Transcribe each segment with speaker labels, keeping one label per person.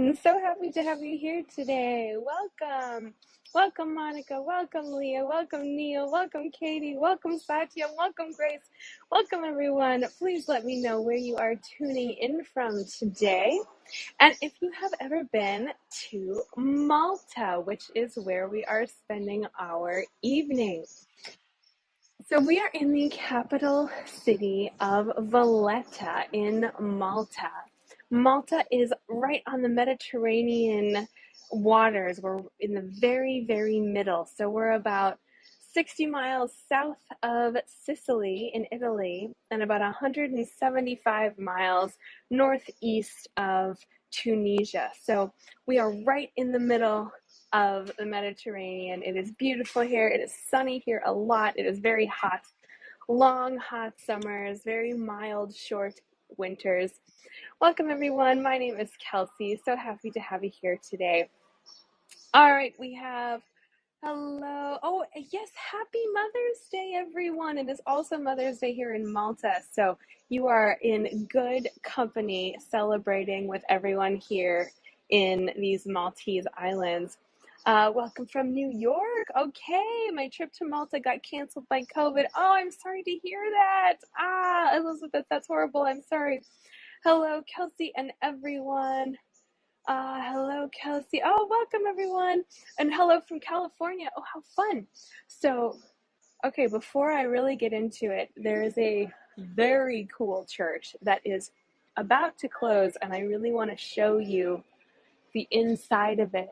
Speaker 1: everyone. So happy to have you here today. Welcome. Welcome, Monica. Welcome, Leah. Welcome, Neil. Welcome, Katie. Welcome, Satya. Welcome, Grace. Welcome, everyone. Please let me know where you are tuning in from today. And if you have ever been to Malta, which is where we are spending our evening. So we are in the capital city of Valletta in Malta. Malta is right on the Mediterranean waters. We're in the very, very middle. So we're about 60 miles south of Sicily in Italy and about 175 miles northeast of Tunisia. So we are right in the middle of the Mediterranean. It is beautiful here. It is sunny here a lot. It is very hot. Long, hot summers, very mild, short winters. Welcome, everyone. My name is Kelsey. So happy to have you here today. All right, we have, hello. Oh, yes, happy Mother's Day, everyone. It is also Mother's Day here in Malta. So you are in good company celebrating with everyone here in these Maltese islands. Welcome from New York. Okay, my trip to Malta got canceled by COVID. Oh, I'm sorry to hear that. Elizabeth, that's horrible. I'm sorry. Hello, Kelsey and everyone. Hello, Kelsey. Oh, welcome, everyone. And hello from California. Oh, how fun. So, okay, before I really get into it, there is a very cool church that is about to close, and I really want to show you the inside of it.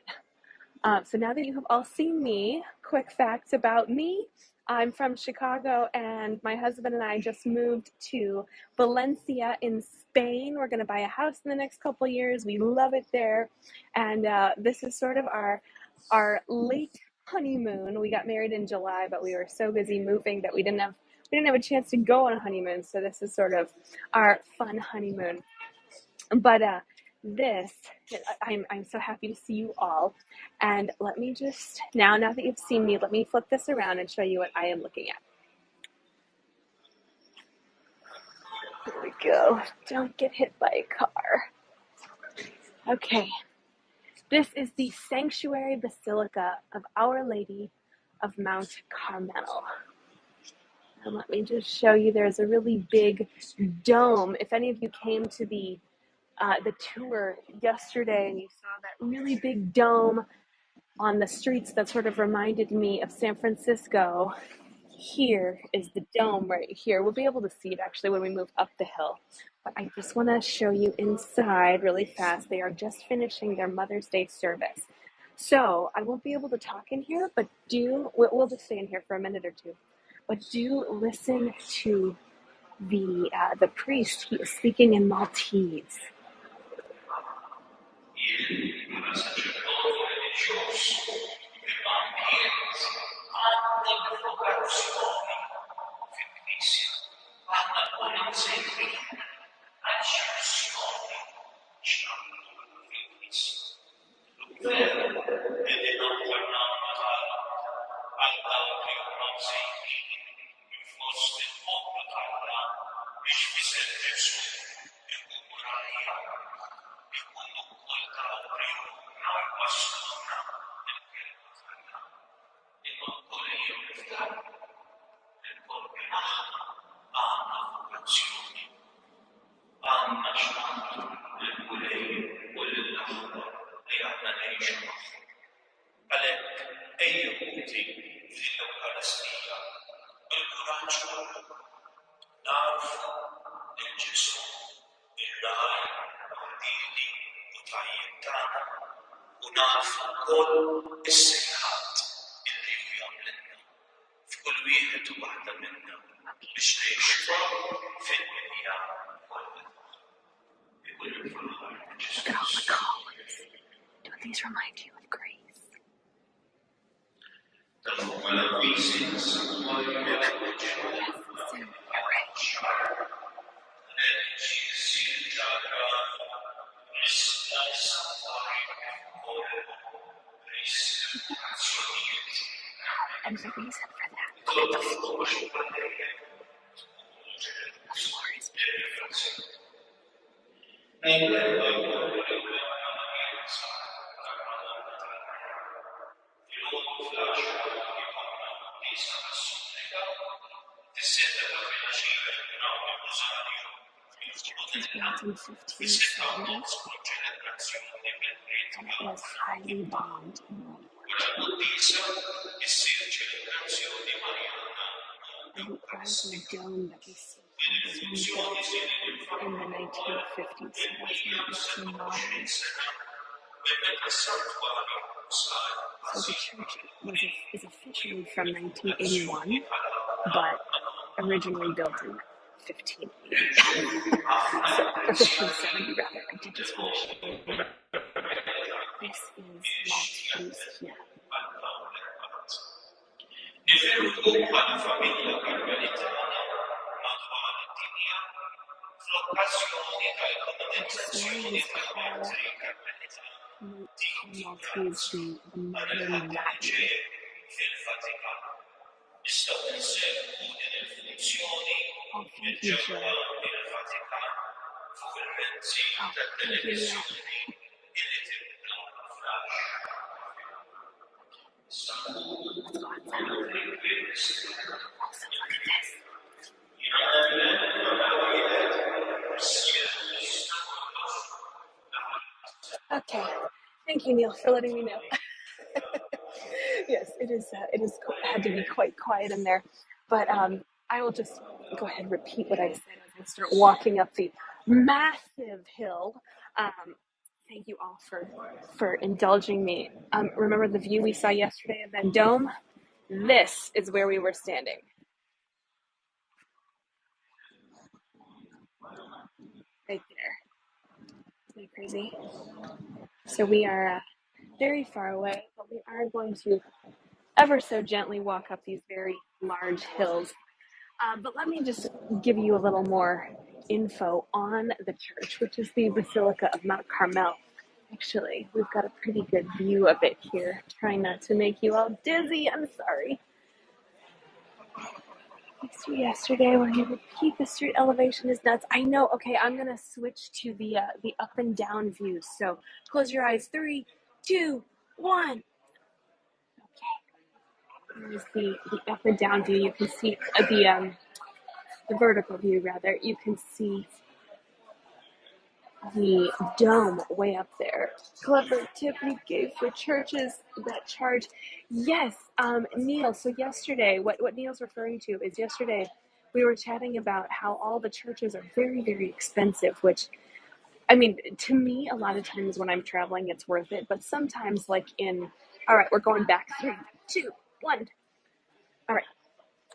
Speaker 1: So now that you have all seen me, quick facts about me. I'm from Chicago, and my husband and I just moved to Valencia in Spain. We're going to buy a house in the next couple of years. We love it there. And this is sort of our late honeymoon. We got married in July, but we were so busy moving that we didn't have a chance to go on a honeymoon. So this is sort of our fun honeymoon. But I'm so happy to see you all. And let me just, now that you've seen me, let me flip this around and show you what I am looking at. Here we go. Don't get hit by a car. Okay. This is the Sanctuary Basilica of Our Lady of Mount Carmel. And let me just show you, there's a really big dome. If any of you came to the tour yesterday and you saw that really big dome on the streets that sort of reminded me of San Francisco, here is the dome right here. We'll be able to see it actually when we move up the hill. But I just want to show you inside really fast. They are just finishing their Mother's Day service. So I won't be able to talk in here, but we'll just stay in here for a minute or two. But do listen to the priest. He is speaking in Maltese. Look at all the colors. Don't these remind you of Grace? And the reason for that, look at the floor. The floor is beautiful. built in 1570, and it was highly bombed in World War II. And the old dome that we see here was rebuilt in the 1950s, so that's why it looks so modern. So the church is officially from 1981, but originally built in 1580. So, or 1570 rather. I did just want to show you. This is Maltese here. Historians call Maltese the modern Latin. Oh, thank you, Joe. Oh, thank you, Neil. Let's go outside. Also, look at this. Okay. Thank you, Neil, for letting me know. Yes, it is. Had to be quite quiet in there, but I will just go ahead and repeat what I said as I start walking up the massive hill. Thank you all for indulging me. Remember the view we saw yesterday of that dome? This is where we were standing. Right there. Isn't that crazy? So we are very far away, but we are going to ever so gently walk up these very large hills. But let me just give you a little more info on the church, which is the Basilica of Mount Carmel. Actually, we've got a pretty good view of it here. Trying not to make you all dizzy, I'm sorry. Yesterday, when you repeat the street elevation is nuts. I know. Okay, I'm gonna switch to the up and down view. So close your eyes. 3, 2, 1. Okay. Here's the up and down view. You can see the vertical view rather. You can see the dome way up there. Clever tip you gave for churches that charge. Yes, Neil. So yesterday, what Neil's referring to is yesterday we were chatting about how all the churches are very, very expensive, which, I mean, to me, a lot of times when I'm traveling, it's worth it. But sometimes, all right, we're going back. 3, 2, 1. All right.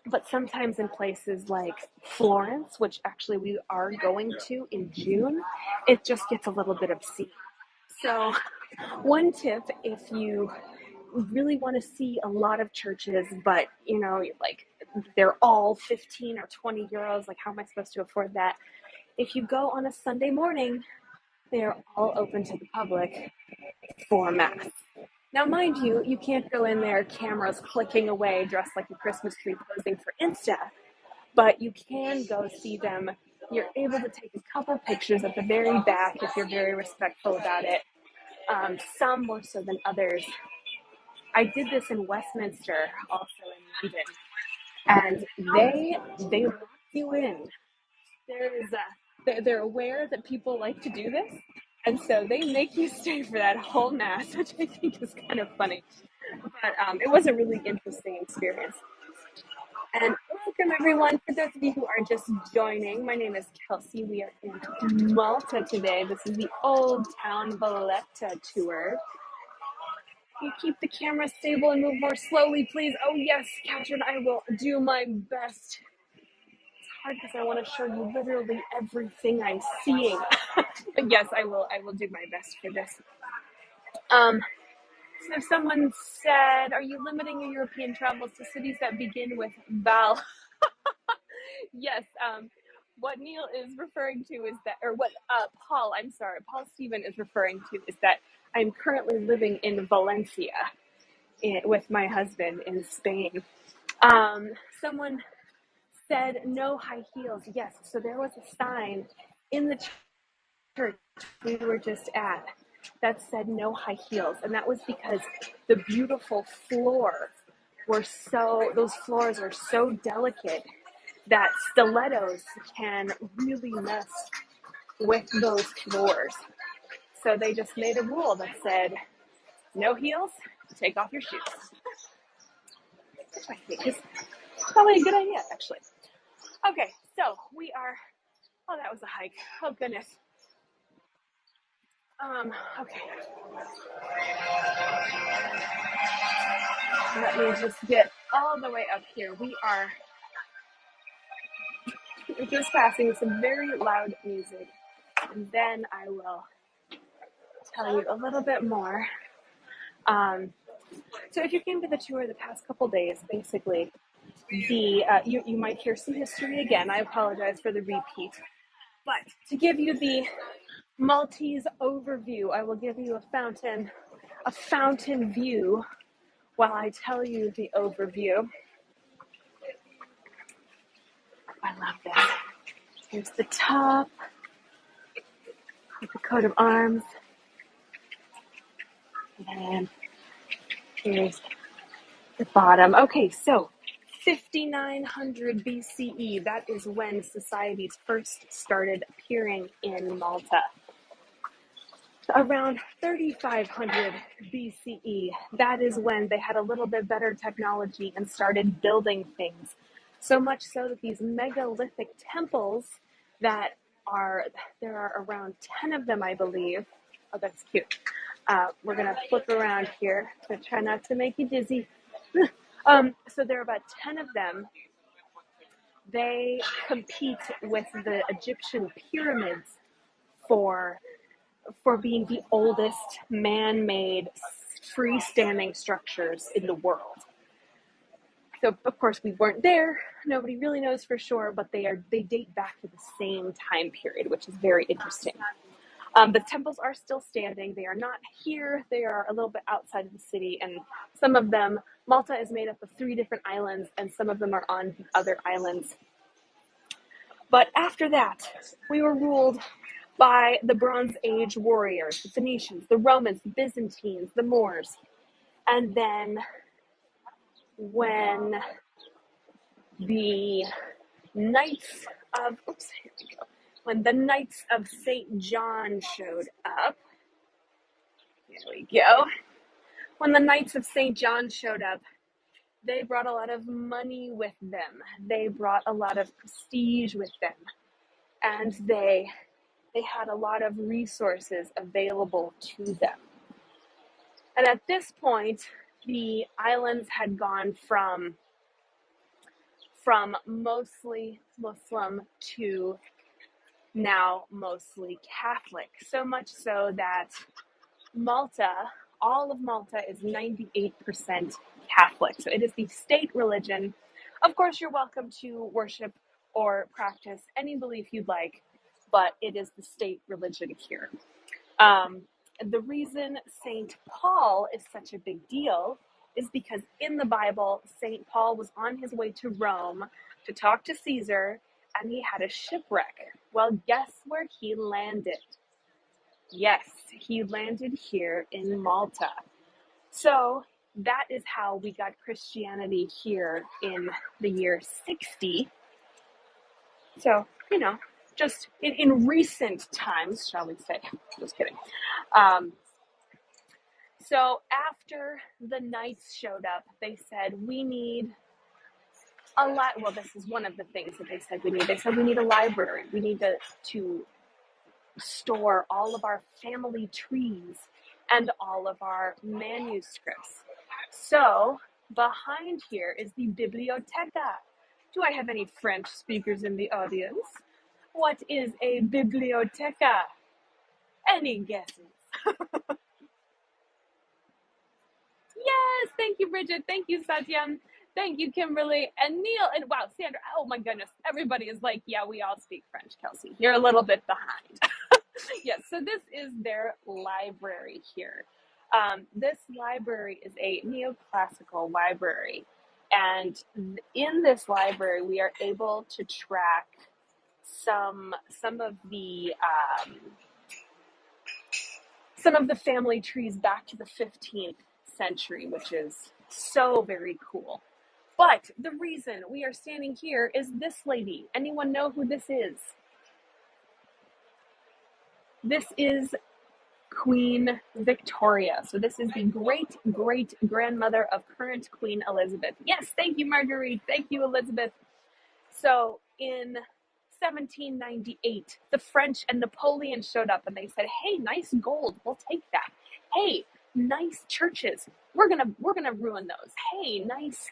Speaker 1: But sometimes in places like Florence, which actually we are going to in June, it just gets a little bit obscene. So one tip, if you really want to see a lot of churches, but they're all 15 or 20 euros, like how am I supposed to afford that? If you go on a Sunday morning, they're all open to the public for mass. Now, mind you, you can't go in there, cameras clicking away, dressed like a Christmas tree posing for Insta, but you can go see them. You're able to take a couple pictures at the very back if you're very respectful about it. Some more so than others. I did this in Westminster, also in London, and they lock you in. They're aware that people like to do this, and so they make you stay for that whole mass, which I think is kind of funny. But it was a really interesting experience. And welcome everyone. For those of you who are just joining, my name is Kelsey. We are in Malta today. This is the Old Town Valletta tour. You keep the camera stable and move more slowly, please. Oh yes, Catherine, I will do my best. It's hard because I want to show you literally everything I'm seeing. But yes, I will do my best for this. So someone said, are you limiting your European travels to cities that begin with Val? Yes, what Neil is referring to is that, or what Paul Stephen is referring to is that I'm currently living in Valencia with my husband in Spain. Someone said no high heels. Yes, so there was a sign in the church we were just at that said no high heels, and that was because the beautiful those floors were so delicate that stilettos can really mess with those floors. So they just made a rule that said, no heels, take off your shoes. Which I think is probably a good idea, actually. Okay, so we are, oh, that was a hike. Oh, goodness. Okay. Let me just get all the way up here. We're just passing some very loud music, and then I will tell you a little bit more. So if you came to the tour the past couple days, basically, you might hear some history again. I apologize for the repeat, but to give you the Maltese overview, I will give you a fountain view while I tell you the overview. I love this. Here's the top with the coat of arms, and then here's the bottom. Okay, so 5900 BCE, that is when societies first started appearing in Malta. Around 3500 BCE, that is when they had a little bit better technology and started building things. So much so that these megalithic temples there are around 10 of them, I believe. Oh, that's cute. We're going to flip around here to try not to make you dizzy. So there are about 10 of them. They compete with the Egyptian pyramids for being the oldest man-made freestanding structures in the world. So of course we weren't there. Nobody really knows for sure, but they date back to the same time period, which is very interesting. The temples are still standing. They are not here. They are a little bit outside of the city, and some of them, Malta is made up of 3 different islands, and some of them are on the other islands. But after that, we were ruled by the Bronze Age warriors, the Phoenicians, the Romans, the Byzantines, the Moors. And then when the Knights of, when the Knights of St. John showed up, here we go. When the Knights of St. John showed up, they brought a lot of money with them. They brought a lot of prestige with them. And they had a lot of resources available to them. And at this point, the islands had gone from mostly Muslim to now mostly Catholic. So much so that Malta, all of Malta is 98% Catholic. So it is the state religion. Of course, you're welcome to worship or practice any belief you'd like, but it is the state religion here. The reason St. Paul is such a big deal is because in the Bible, St. Paul was on his way to Rome to talk to Caesar, and he had a shipwreck. Well, guess where he landed? Yes, he landed here in Malta. So that is how we got Christianity here in the year 60. So, just in recent times, shall we say. Just kidding. So after the Knights showed up, they said, we need a lot. Well, this is one of the things that they said we need. They said we need a library. We need to store all of our family trees and all of our manuscripts. So behind here is the biblioteca. Do I have any French speakers in the audience? What is a biblioteca? Any guesses? Yes, thank you, Bridget. Thank you, Satyam. Thank you, Kimberly. And Neil. And wow, Sandra. Oh my goodness. Everybody is like, yeah, we all speak French, Kelsey. You're a little bit behind. Yes, so this is their library here. This library is a neoclassical library. And in this library, we are able to track some of the family trees back to the 15th century, which is so very cool. But the reason we are standing here is this lady. Anyone know who this is? This is Queen Victoria. So this is the great great grandmother of current Queen Elizabeth. Yes, thank you, Marguerite. Thank you, Elizabeth. So in 1798, the French and Napoleon showed up and they said, "Hey, nice gold, we'll take that. Hey, nice churches, we're gonna ruin those. Hey, nice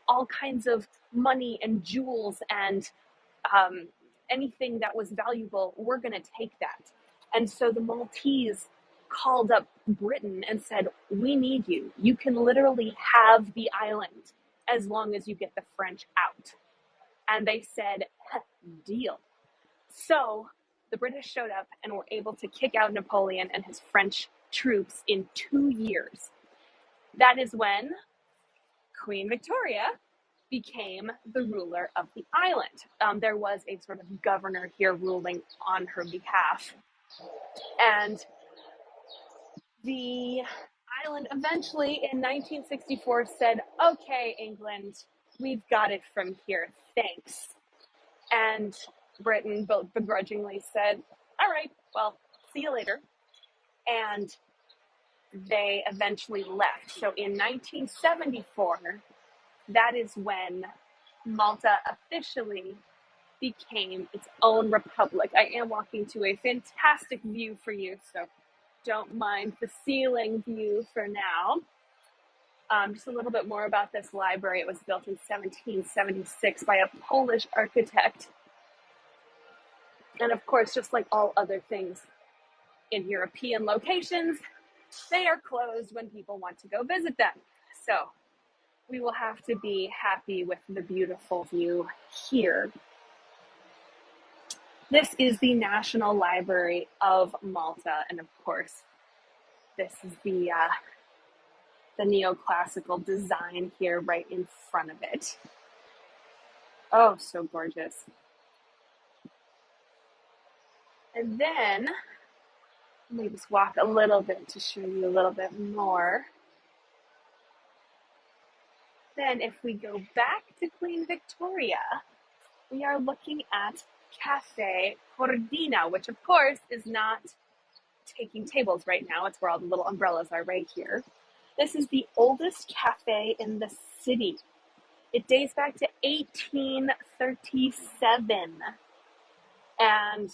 Speaker 1: all kinds of money and jewels and um, anything that was valuable, we're gonna take that." And so the Maltese called up Britain and said, "We need you. You can literally have the island as long as you get the French out." And they said, "Deal." So the British showed up and were able to kick out Napoleon and his French troops in 2 years. That is when Queen Victoria became the ruler of the island. There was a sort of governor here ruling on her behalf. And the island eventually in 1964 said, "Okay, England, we've got it from here. Thanks." And Britain both begrudgingly said, "All right, well, see you later." And they eventually left. So in 1974, that is when Malta officially became its own republic. I am walking to a fantastic view for you, so don't mind the ceiling view for now. Just a little bit more about this library. It was built in 1776 by a Polish architect. And of course, just like all other things in European locations, they are closed when people want to go visit them. So we will have to be happy with the beautiful view here. This is the National Library of Malta, and of course, this is the neoclassical design here right in front of it. Oh, so gorgeous. And then, let me just walk a little bit to show you a little bit more. Then if we go back to Queen Victoria, we are looking at Cafe Cordina, which of course is not taking tables right now. It's where all the little umbrellas are right here. This is the oldest cafe in the city. It dates back to 1837. And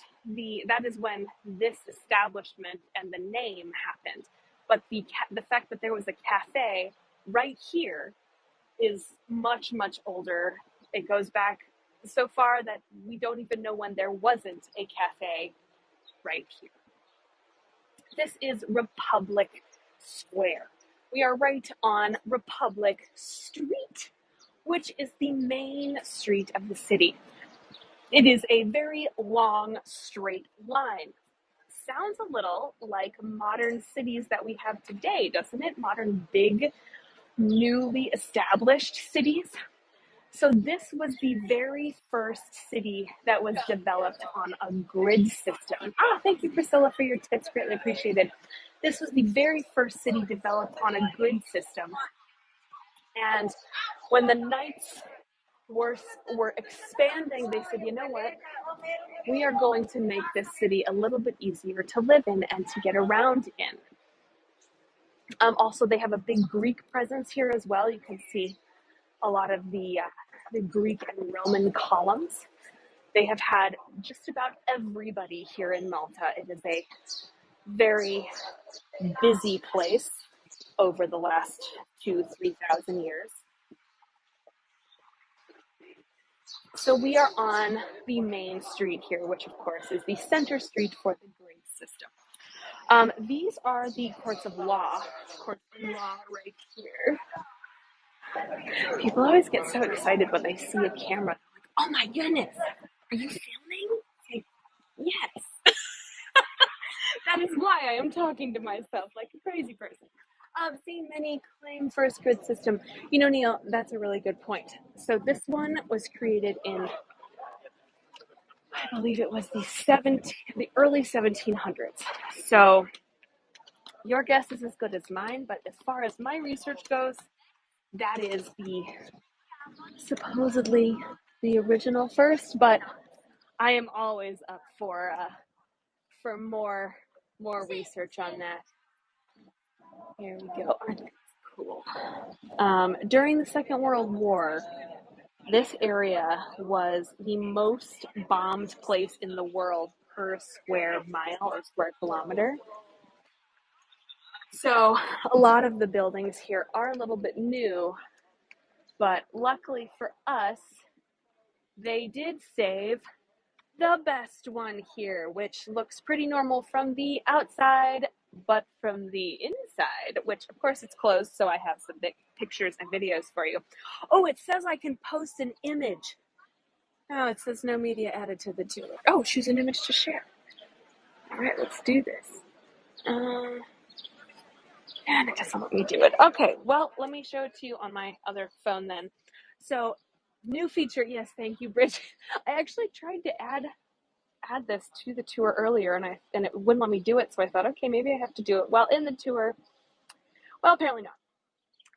Speaker 1: that is when this establishment and the name happened. But the fact that there was a cafe right here is much, much older. It goes back so far that we don't even know when there wasn't a cafe right here. This is Republic Square. We are right on Republic Street, which is the main street of the city. It is a very long, straight line. Sounds a little like modern cities that we have today, doesn't it? Modern, big, newly established cities. So this was the very first city that was developed on a grid system. Thank you, Priscilla, for your tips. Greatly appreciated. This was the very first city developed on a grid system. And when the Knights were expanding, they said, "You know what? We are going to make this city a little bit easier to live in and to get around in." Also, they have a big Greek presence here as well. You can see a lot of the Greek and Roman columns. They have had just about everybody here in Malta. It is a very busy place over the last 2,000-3,000 years. So we are on the main street here, which of course is the center street for the grid system. These are the courts of law. Courts of law right here. People always get so excited when they see a camera. They're like, "Oh my goodness, are you filming?" Like, yes. That is why I am talking to myself like a crazy person. Seen many claim first grid system. You know, Neil, that's a really good point. So this one was created in, I believe it was the early 1700s. So your guess is as good as mine, but as far as my research goes, that is supposedly the original first, but I am always up for for more research on that. Here we go. I think it's cool. During the Second World War, this area was the most bombed place in the world per square mile or square kilometer. So a lot of the buildings here are a little bit new, but luckily for us, they did save the best one here, which looks pretty normal from the outside, but from the inside, which of course it's closed, so I have some big pictures and videos for you. Oh, it says I can post an image. Oh, it says no media added to the tour. Oh, choose an image to share. All right, let's do this. And it doesn't let me do it. Okay, well, let me show it to you on my other phone then. So, new feature. Yes, thank you, Bridget. I actually tried to add this to the tour earlier, and it wouldn't let me do it. So I thought, okay, maybe I have to do it while in the tour. Well, apparently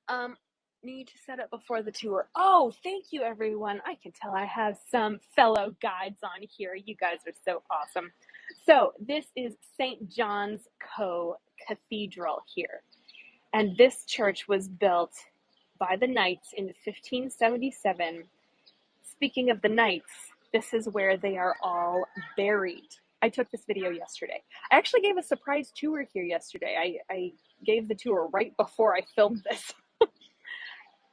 Speaker 1: not. Need to set it before the tour. Oh, thank you, everyone. I can tell I have some fellow guides on here. You guys are so awesome. So this is St. John's Cathedral here. And this church was built by the Knights in 1577. Speaking of the Knights, this is where they are all buried. I took this video yesterday. I actually gave a surprise tour here yesterday. I gave the tour right before I filmed this.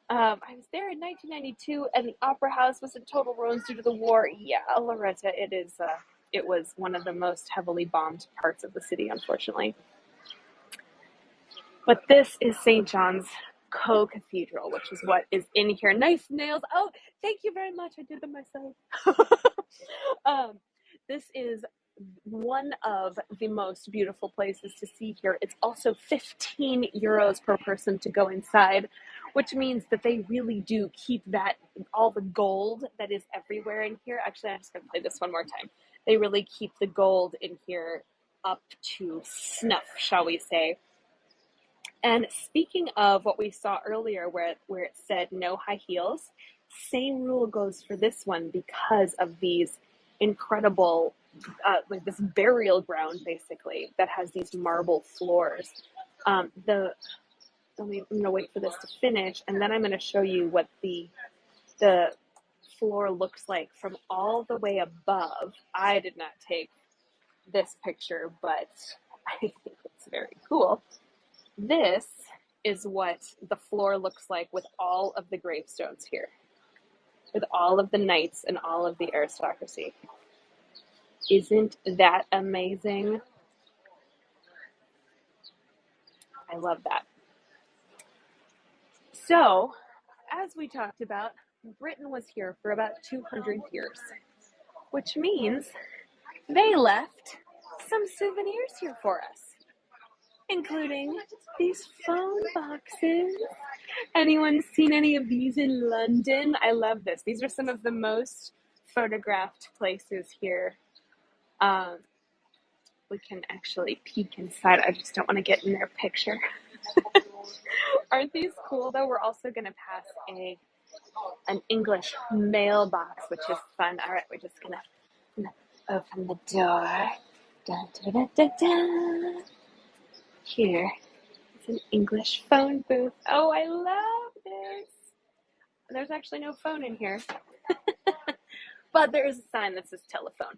Speaker 1: I was there in 1992, and the Opera House was in total ruins due to the war. Yeah, Loretta, it was one of the most heavily bombed parts of the city, unfortunately. But this is St. John's Cathedral, which is what is in here. Nice nails. Oh, thank you very much. I did them myself. This is one of the most beautiful places to see here. It's also 15 euros per person to go inside, which means that they really do keep all the gold that is everywhere in here. Actually, I'm just going to play this one more time. They really keep the gold in here up to snuff, shall we say. And speaking of what we saw earlier where it said no high heels, same rule goes for this one because of these incredible, like this burial ground basically that has these marble floors. I'm going to wait for this to finish, and then I'm going to show you what the floor looks like from all the way above. I did not take this picture, but I think it's very cool. This is what the floor looks like with all of the gravestones here, with all of the knights and all of the aristocracy. Isn't that amazing? I love that. So, as we talked about, Britain was here for about 200 years, which means they left some souvenirs here for us, including these phone boxes. Anyone seen any of these in London? I love this. These are some of the most photographed places here. We can actually peek inside. I just don't want to get in their picture. Aren't these cool though? We're also going to pass an English mailbox, which is fun. All right, we're just going to open the door. Dun, dun, dun, dun, dun. Here. It's an English phone booth. Oh, I love this. There's actually no phone in here. But there is a sign that says telephone,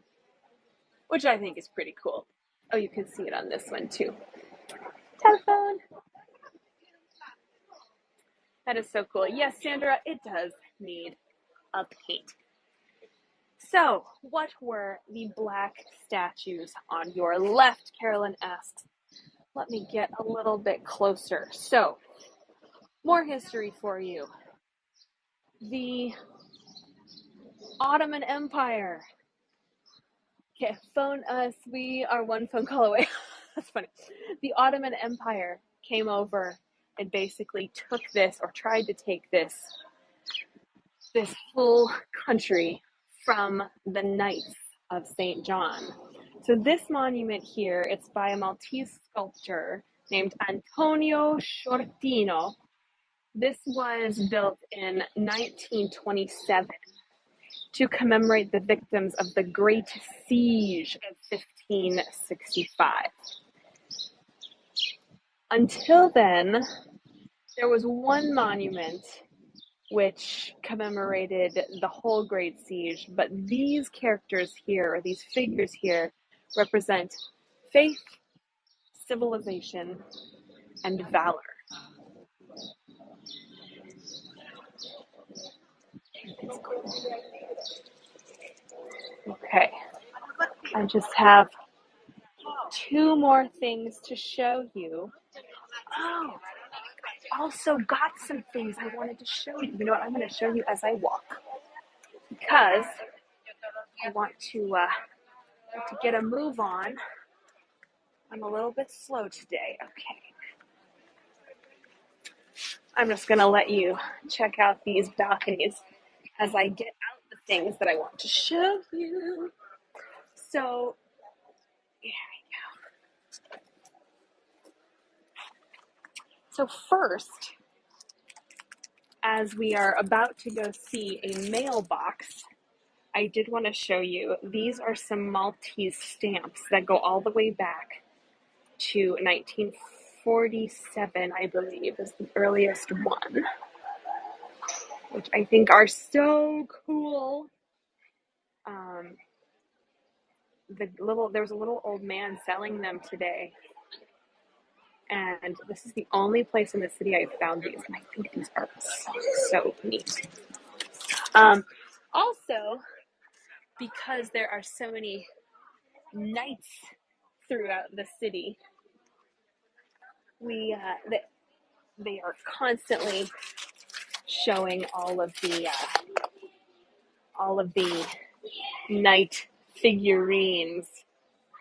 Speaker 1: which I think is pretty cool. Oh, you can see it on this one too. Telephone. That is so cool. Yes, Sandra, it does need a paint. So, what were the black statues on your left? Carolyn asked. Let me get a little bit closer. So, more history for you. The Ottoman Empire. Okay, phone us. We are one phone call away. That's funny. The Ottoman Empire came over and basically took this, or tried to take this whole country from the Knights of St. John. So this monument here, it's by a Maltese sculptor named Antonio Shortino. This was built in 1927. to commemorate the victims of the Great Siege of 1565. Until then, there was one monument which commemorated the whole Great Siege, but these characters here, or these figures here, represent faith, civilization, and valor. Okay, I just have two more things to show you. Oh, also got some things I wanted to show you. You know what? I'm going to show you as I walk because I want to get a move on. I'm a little bit slow today. Okay. I'm just going to let you check out these balconies as I get out the things that I want to show you. So, here we go. So first, as we are about to go see a mailbox, I did want to show you, these are some Maltese stamps that go all the way back to 1947, I believe, is the earliest one, which I think are so cool. There was a little old man selling them today, and this is the only place in the city I found these, and I think these are so neat. Also, because there are so many knights throughout the city, they are constantly showing all of the knight figurines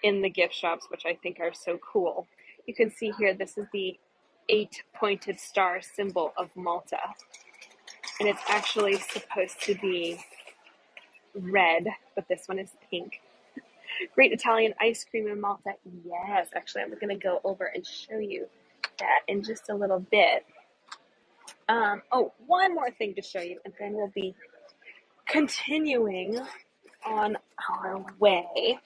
Speaker 1: in the gift shops, which I think are so cool. You can see here, this is the 8-pointed star symbol of Malta, and it's actually supposed to be red, but this one is pink. Great Italian ice cream in Malta. Yes, actually, I'm going to go over and show you that in just a little bit. One more thing to show you, and then we'll be continuing on our way.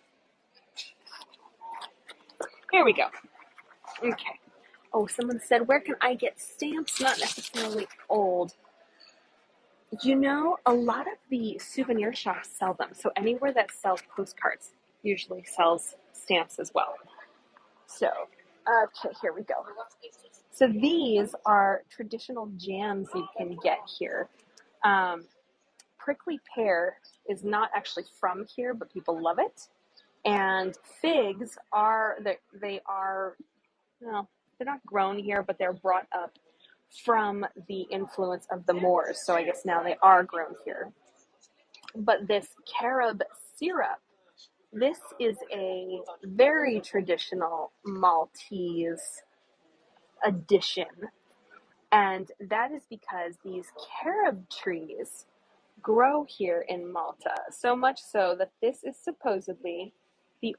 Speaker 1: Here we go. Okay. Oh, someone said, where can I get stamps? Not necessarily old. You know, a lot of the souvenir shops sell them. So anywhere that sells postcards usually sells stamps as well. So, okay, here we go. So these are traditional jams you can get here. Prickly pear is not actually from here, but people love it. And figs are, well, they're not grown here, but they're brought up from the influence of the Moors. So I guess now they are grown here. But this carob syrup, this is a very traditional Maltese addition. And that is because these carob trees grow here in Malta, so much so that this is supposedly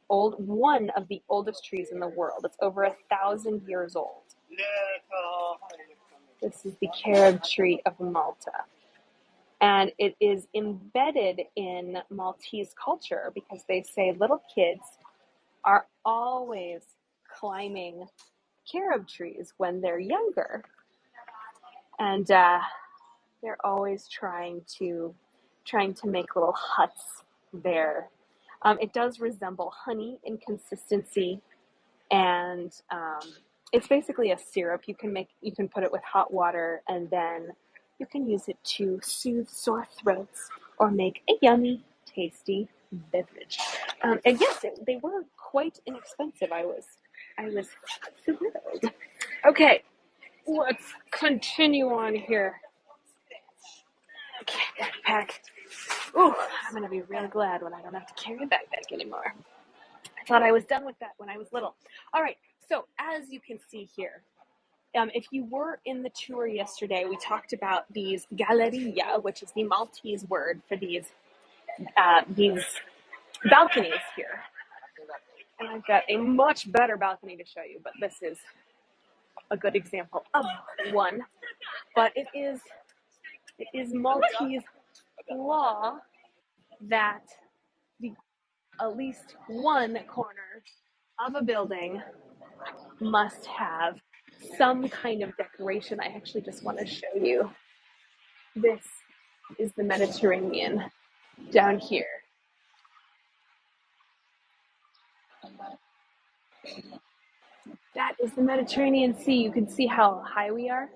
Speaker 1: one of the oldest trees in the world. It's over 1,000 years old. This is the carob tree of Malta. And it is embedded in Maltese culture because they say little kids are always climbing carob trees when they're younger. And they're always trying to make little huts there. It does resemble honey in consistency, and it's basically a syrup. You can put it with hot water, and then you can use it to soothe sore throats or make a yummy, tasty beverage. And yes, they were quite inexpensive. I was thrilled. Okay, let's continue on here. Okay, backpack. Ooh, I'm gonna be real glad when I don't have to carry a backpack anymore. I thought I was done with that when I was little. All right, so as you can see here, if you were in the tour yesterday, we talked about these galleria, which is the Maltese word for these balconies here. And I've got a much better balcony to show you, but this is a good example of one. But it is Maltese law that the at least one corner of a building must have some kind of decoration. I actually just want to show you. This is the Mediterranean down here. That is the Mediterranean Sea. You can see how high we are.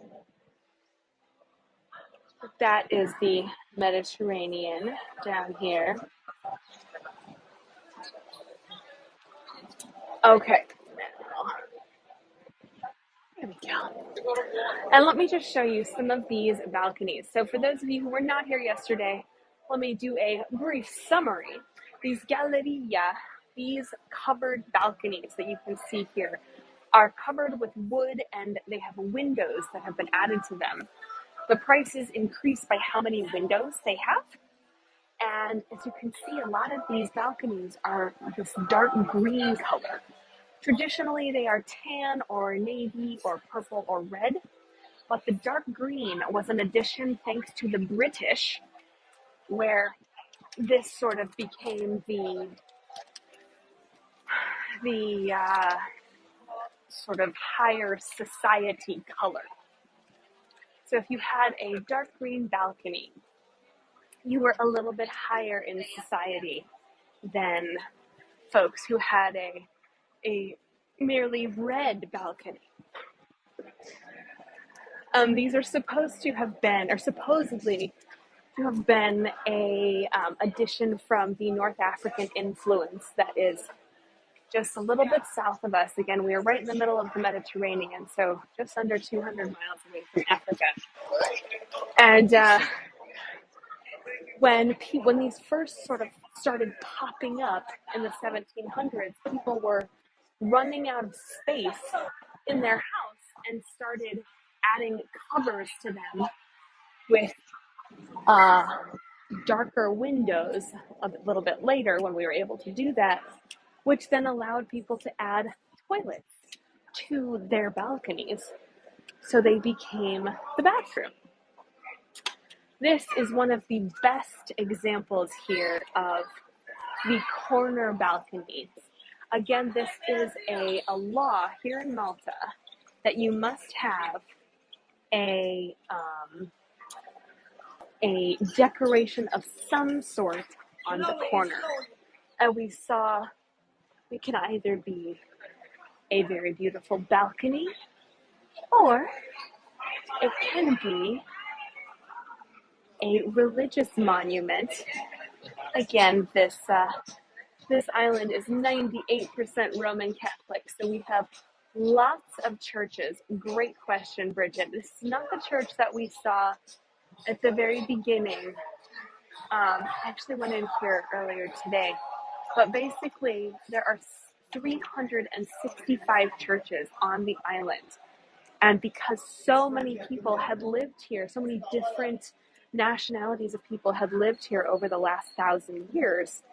Speaker 1: That is the Mediterranean down here. Okay. There we go. And let me just show you some of these balconies. So for those of you who were not here yesterday, let me do a brief summary. These galleria, these covered balconies that you can see here, are covered with wood and they have windows that have been added to them. The prices increase by how many windows they have. And as you can see, a lot of these balconies are this dark green color. Traditionally, they are tan or navy or purple or red, but the dark green was an addition thanks to the British, where this sort of became the sort of higher society color. So if you had a dark green balcony, you were a little bit higher in society than folks who had a merely red balcony. These are supposed to have been, or supposedly to have been, a addition from the North African influence that is just a little bit south of us. Again, we are right in the middle of the Mediterranean, so just under 200 miles away from Africa. And when these first sort of started popping up in the 1700s, people were running out of space in their house and started adding covers to them with darker windows a little bit later when we were able to do that, which then allowed people to add toilets to their balconies. So they became the bathroom. This is one of the best examples here of the corner balconies. Again, this is a law here in Malta that you must have a decoration of some sort on the corner. And we saw it can either be a very beautiful balcony or it can be a religious monument. Again, this island is 98% Roman Catholic, so we have lots of churches. Great question, Bridget. This is not the church that we saw at the very beginning. I actually went in here earlier today, but basically there are 365 churches on the island. And because so many people had lived here, so many different nationalities of people had lived here over the last 1,000 years,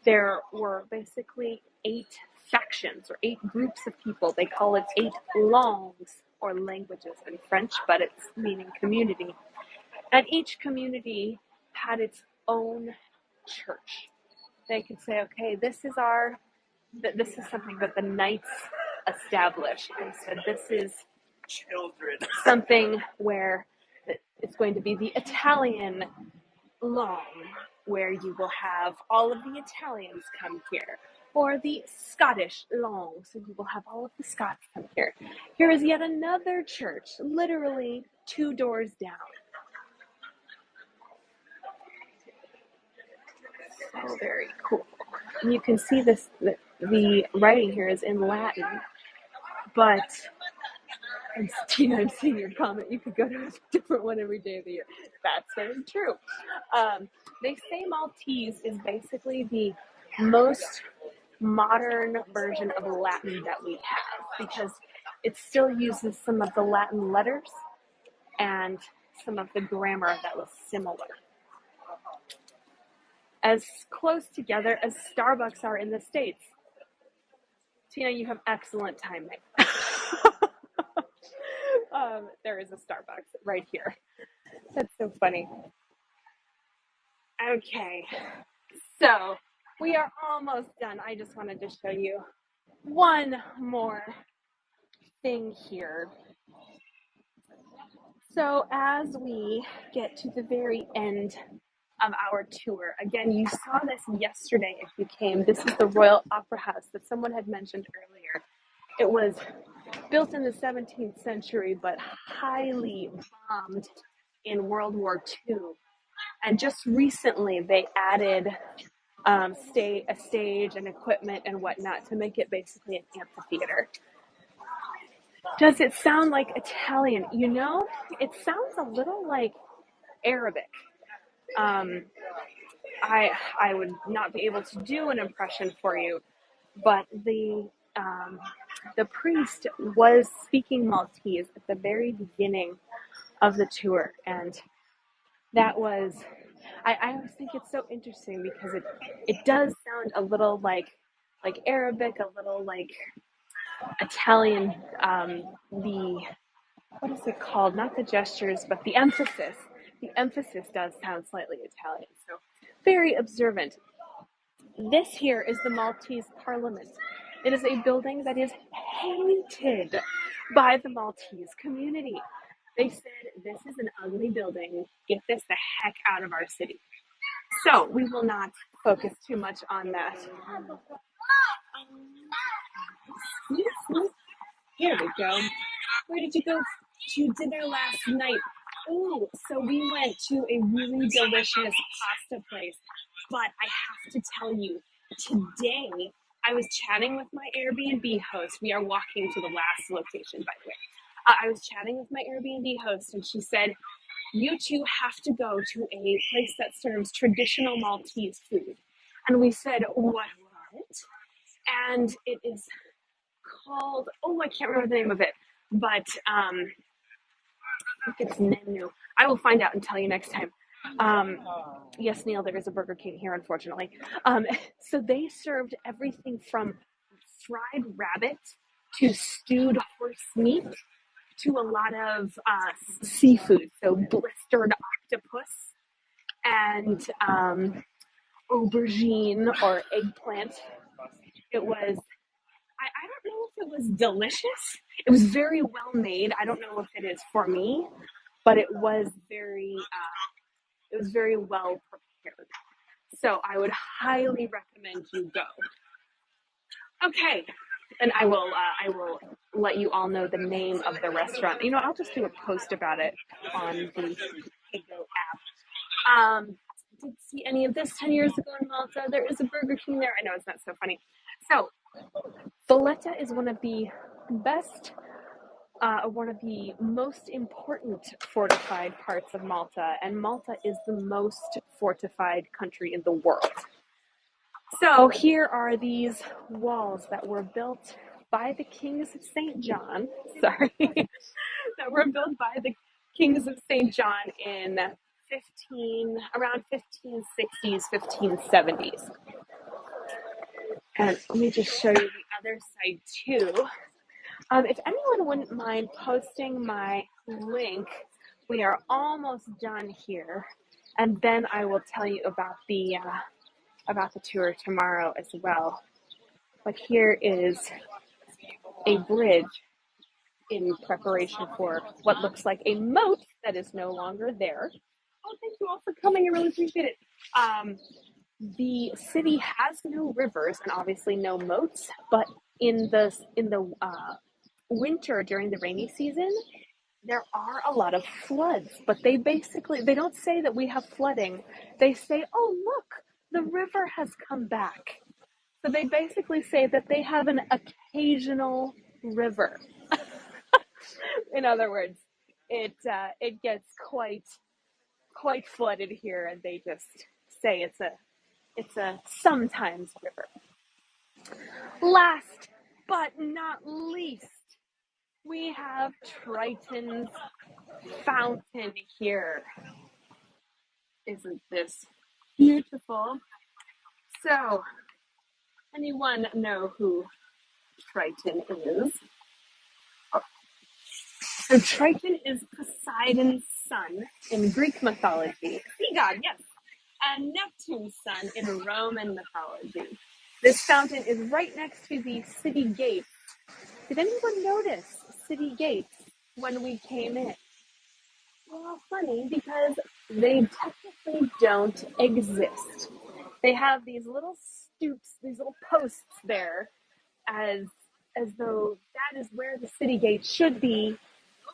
Speaker 1: there were basically 8 factions or 8 groups of people. They call it 8 langues or languages in French, but it's meaning community. And each community had its own church. They could say, okay, this is something that the knights established. They said this is something where it's going to be the Italian lawn, where you will have all of the Italians come here, or the Scottish lawn, so you will have all of the Scots come here. Here is yet another church, literally 2 doors down. So very cool. And you can see this, the writing here is in Latin, but, and Tina, I'm seeing your comment, you could go to a different one every day of the year. That's very true. They say Maltese is basically the most modern version of Latin that we have, because it still uses some of the Latin letters and some of the grammar that was similar. As close together as Starbucks are in the States. Tina, you have excellent timing. There is a Starbucks right here. That's so funny. Okay, So we are almost done. I just wanted to show you one more thing here. So as we get to the very end of our tour, again, you saw this yesterday if you came. This is the Royal Opera House that someone had mentioned earlier. It was built in the 17th century, but highly bombed in World War II. And just recently, they added a stage and equipment and whatnot to make it basically an amphitheater. Does it sound like Italian? You know, it sounds a little like Arabic. Um, I would not be able to do an impression for you, but the priest was speaking Maltese at the very beginning of the tour, and that was I always think it's so interesting because it does sound a little like Arabic, a little like Italian. The what is it called? Not the gestures, but the emphasis. The emphasis does sound slightly Italian. So very observant. This here is the Maltese Parliament. It is a building that is hated by the Maltese community. They said, this is an ugly building. Get this the heck out of our city. So we will not focus too much on that. Here we go. Where did you go to dinner last night? Oh, so we went to a really delicious pasta place. But I have to tell you, today I was chatting with my Airbnb host. We are walking to the last location, by the way. I was chatting with my Airbnb host, and she said, you two have to go to a place that serves traditional Maltese food. And we said, what? And it is called, I can't remember the name of it, but I think it's Nenu. I will find out and tell you next time. Yes, Neil, there is a Burger King here, unfortunately. So they served everything from fried rabbit to stewed horse meat to a lot of seafood, so blistered octopus and aubergine or eggplant. It was, I don't know if it was delicious. It was very well made. I don't know if it is for me, but it was very well prepared. So I would highly recommend you go. Okay, and I will let you all know the name of the restaurant. You know, I'll just do a post about it on the Pigo app. Didn't see any of this 10 years ago in Malta. There is a Burger King there. I know, it's not so funny. So Valletta is one of the best, one of the most important fortified parts of Malta, and Malta is the most fortified country in the world. So here are these walls that were built by the kings of St. John, that were built by the kings of St. John in around 1560s, 1570s. And let me just show you the other side too. If anyone wouldn't mind posting my link, we are almost done here. And then I will tell you about the tour tomorrow as well. But here is a bridge in preparation for what looks like a moat that is no longer there. Oh, thank you all for coming. I really appreciate it. The city has no rivers and obviously no moats, but in the winter during the rainy season, there are a lot of floods. But they don't say that we have flooding. They say, oh, look, the river has come back. So they basically say that they have an occasional river. In other words, it gets quite flooded here, and they just say it's a sometimes river. Last but not least, we have Triton's fountain here. Isn't this beautiful? So, anyone know who Triton is? So Triton is Poseidon's son in Greek mythology. Sea god, yes. and Neptune's son in Roman mythology. This fountain is right next to the city gates. Did anyone notice city gates when we came in? Well, funny because they technically don't exist. They have these little stoops, these little posts there, as though that is where the city gate should be,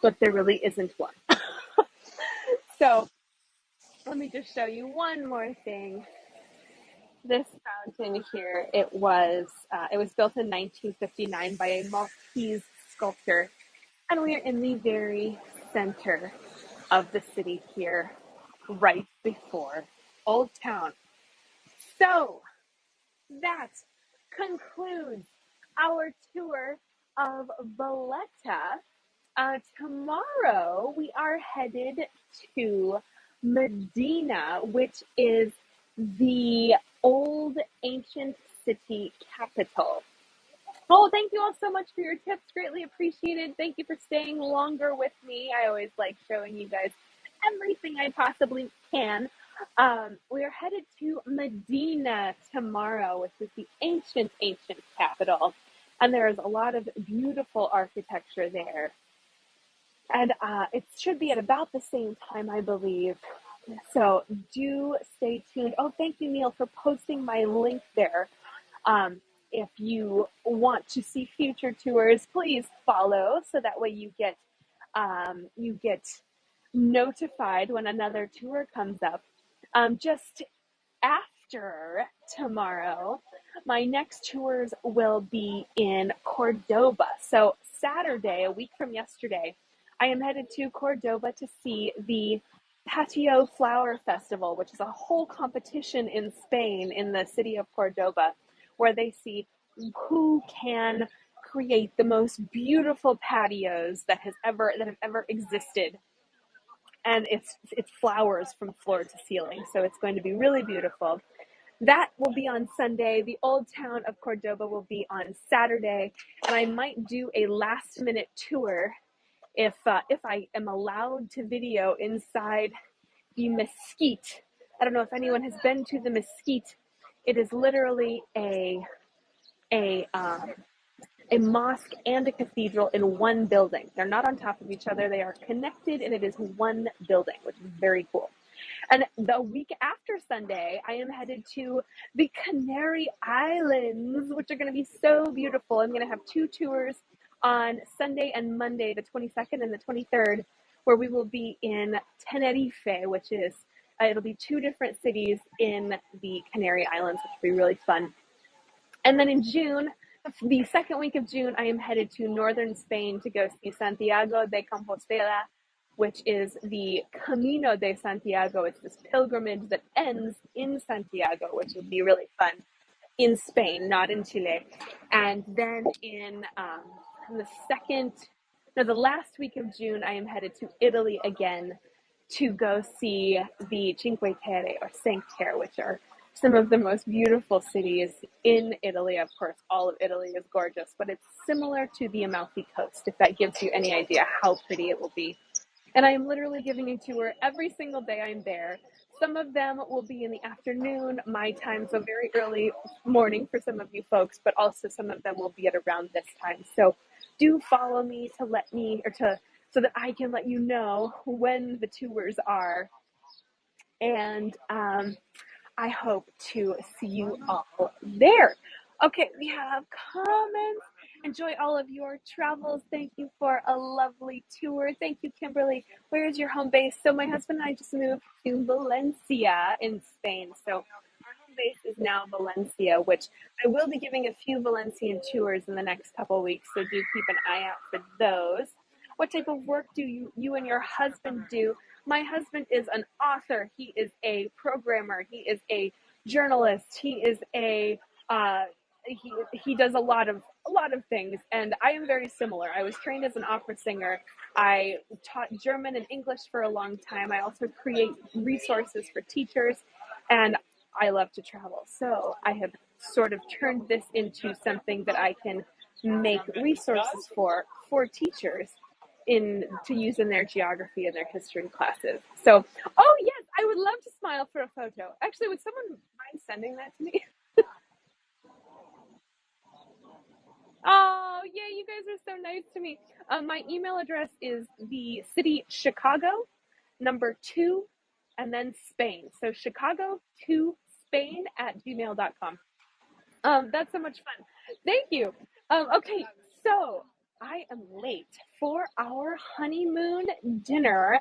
Speaker 1: but there really isn't one. So let me just show you one more thing. This fountain here, it was built in 1959 by a Maltese sculptor, and we are in the very center of the city here, right before Old Town. So that concludes our tour of Valletta. Tomorrow we are headed to Medina, which is the old ancient city capital. Oh, thank you all so much for your tips. Greatly appreciated. Thank you for staying longer with me. I always like showing you guys everything I possibly can. We are headed to Medina tomorrow, which is the ancient capital. And there is a lot of beautiful architecture there. And it should be at about the same time, I believe. So do stay tuned. Oh, thank you, Neil, for posting my link there. If you want to see future tours, please follow so that way you get notified when another tour comes up. Just after tomorrow, my next tours will be in Cordoba. So Saturday, a week from yesterday, I am headed to Cordoba to see the Patio Flower Festival, which is a whole competition in Spain, in the city of Cordoba, where they see who can create the most beautiful patios that have ever existed. And it's flowers from floor to ceiling, so it's going to be really beautiful. That will be on Sunday. The Old Town of Cordoba will be on Saturday, and I might do a last minute tour if I am allowed to video inside the mesquite. I don't know if anyone has been to the mesquite. It is literally a mosque and a cathedral in one building. They're not on top of each other. They are connected, and it is one building, which is very cool. And the week after Sunday, I am headed to the Canary Islands, which are going to be so beautiful. I'm going to have two tours on Sunday and Monday, the 22nd and the 23rd, where we will be in Tenerife, which is, it'll be two different cities in the Canary Islands, which will be really fun. And then in June, the second week of June, I am headed to northern Spain to go see Santiago de Compostela, which is the Camino de Santiago. It's this pilgrimage that ends in Santiago, which will be really fun in Spain, not in Chile. And then in the last week of June, I am headed to Italy again to go see the Cinque Terre or Cinque Terre, which are some of the most beautiful cities in Italy. Of course, all of Italy is gorgeous, but it's similar to the Amalfi Coast, if that gives you any idea how pretty it will be. And I am literally giving a tour every single day I'm there. Some of them will be in the afternoon, my time, so very early morning for some of you folks, but also some of them will be at around this time. So do follow me so that I can let you know when the tours are. And I hope to see you all there. Okay, we have comments. Enjoy all of your travels. Thank you for a lovely tour. Thank you, Kimberly. Where is your home base? So my husband and I just moved to Valencia in Spain. So our home base is now Valencia, which I will be giving a few Valencian tours in the next couple of weeks. So do keep an eye out for those. What type of work do you and your husband do? My husband is an author. He is a programmer. He is a journalist. He is a he does a lot of things, and I am very similar. I was trained as an opera singer. I taught German and English for a long time. I also create resources for teachers, and I love to travel. So I have sort of turned this into something that I can make resources for teachers. to use in their geography and their history classes. So, oh yes, I would love to smile for a photo. Actually, would someone mind sending that to me? Oh, yeah, you guys are so nice to me. My email address is the city Chicago, number 2, and then Spain. So Chicago to Spain at gmail.com. That's so much fun. Thank you. Okay, so I am late for our honeymoon dinner.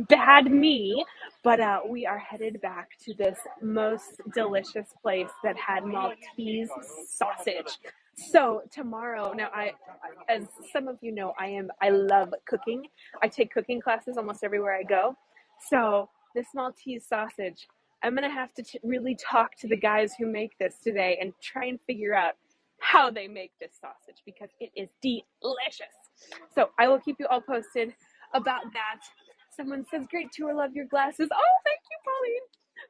Speaker 1: Bad me, but we are headed back to this most delicious place that had Maltese sausage. So tomorrow, now as some of you know, I love cooking. I take cooking classes almost everywhere I go. So this Maltese sausage, I'm gonna have to really talk to the guys who make this today and try and figure out how they make this sausage because it is delicious. So I will keep you all posted about that. Someone says, great tour, love your glasses. Oh, thank you,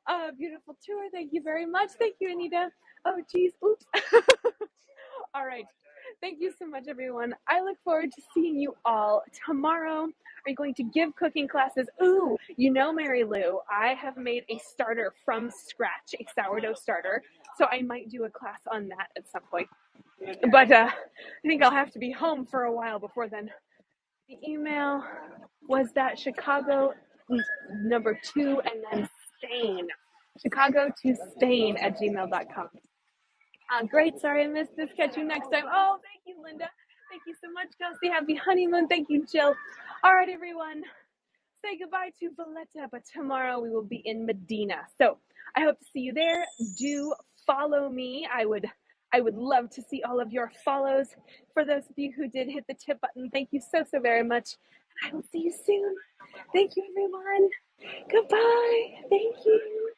Speaker 1: Pauline. Beautiful tour. Thank you very much. Thank you, Anita. Oh, geez. Oops. All right. Thank you so much, everyone. I look forward to seeing you all tomorrow. Are you going to give cooking classes? Ooh, you know, Mary Lou, I have made a starter from scratch, a sourdough starter. So I might do a class on that at some point. But I think I'll have to be home for a while before then. The email was that Chicago number 2 and then Spain. Chicago to Spain at gmail.com. Great. Sorry I missed this. Catch you next time. Oh, thank you, Linda. Thank you so much, Kelsey. Happy honeymoon. Thank you, Jill. All right, everyone. Say goodbye to Valletta, but tomorrow we will be in Medina. So I hope to see you there. Do follow me. I would love to see all of your follows. For those of you who did hit the tip button, thank you so, so very much. I will see you soon. Thank you, everyone. Goodbye. Thank you.